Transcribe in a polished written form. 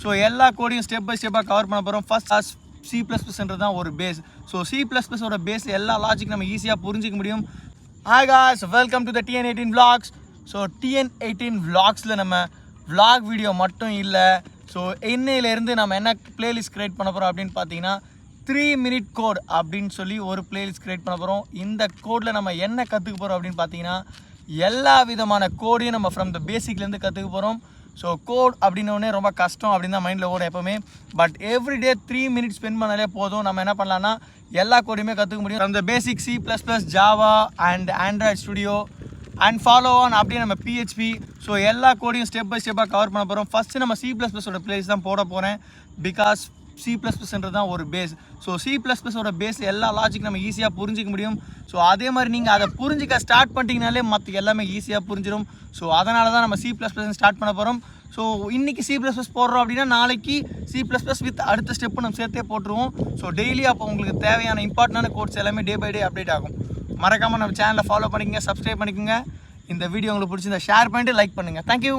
So எல்லா கோடையும் step by ஸ்டெப்பாக cover பண்ண போகிறோம். ஃபர்ஸ்ட் C++ன்றது தான் ஒரு பேஸ். ஸோ C++ஓட பேஸ் எல்லா லாஜிக் நம்ம ஈஸியாக புரிஞ்சிக்க முடியும். Hi guys, welcome to the TN18 vlogs. So TN18 vlogsல நம்ம vlog வீடியோ மட்டும் இல்லை. ஸோ இன்னையிலேருந்து நம்ம என்ன பிளேலிஸ்ட் க்ரியேட் பண்ண போகிறோம் அப்படின்னு பார்த்தீங்கன்னா 3 minute கோட் அப்படின்னு சொல்லி ஒரு பிளேலிஸ்ட் க்ரியேட் பண்ண போகிறோம். இந்த கோடில் நம்ம என்ன கற்றுக்க போகிறோம் அப்படின்னு பார்த்தீங்கன்னா எல்லா விதமான கோடையும் நம்ம ஃப்ரம் த பேசிக்லேருந்து கற்றுக்க போகிறோம். ஸோ கோட் அப்படின்னோடனே ரொம்ப கஷ்டம் அப்படின்னு தான் மைண்டில் ஓடும் எப்போவுமே. பட் எவ்ரிடே 3 minutes ஸ்பெண்ட் பண்ணாலே போதும். நம்ம என்ன பண்ணலான்னா எல்லா கோடையுமே கற்றுக்க முடியும். From the basic C++, Java and Android studio and follow on அப்படியே நம்ம PHP. ஸோ எல்லா கோடையும் ஸ்டெப் பை ஸ்டெப்பாக கவர் பண்ண போகிறோம். ஃபஸ்ட்டு நம்ம C++ஓட பிளேஸ் தான் போட போகிறேன். பிகாஸ் C++ன்றது தான் ஒரு பேஸ். ஸோ C++ஓட பேஸ் எல்லா லாஜிக் நம்ம ஈஸியாக புரிஞ்சிக்க முடியும். ஸோ அதே மாதிரி நீங்கள் அதை புரிஞ்சிக்க ஸ்டார்ட் பண்ணிட்டீங்கனாலே மற்ற எல்லாமே ஈஸியாக புரிஞ்சிடும். ஸோ அதனால தான் நம்ம C++ ஸ்டார்ட் பண்ண போகிறோம். ஸோ இன்றைக்கி C++ போடுறோம் அப்படின்னா நாளைக்கு C++ வித் அடுத்த ஸ்டெப்பு நம்ம சேர்த்தே போட்டுருவோம். ஸோ டெய்லி அப்போ உங்களுக்கு தேவையான இம்பார்ட்டண்டான கோட்ஸ் எல்லாமே டே பை டே அப்டேட் ஆகும். மறக்காமல் நம்ம சேனலை ஃபாலோ பண்ணிக்கோங்க, சப்ஸ்கிரைப் பண்ணிக்கோங்க. இந்த வீடியோ உங்களுக்கு பிடிச்சிருந்தா ஷேர் பண்ணிட்டு லைக் பண்ணுங்கள். தேங்க்யூ.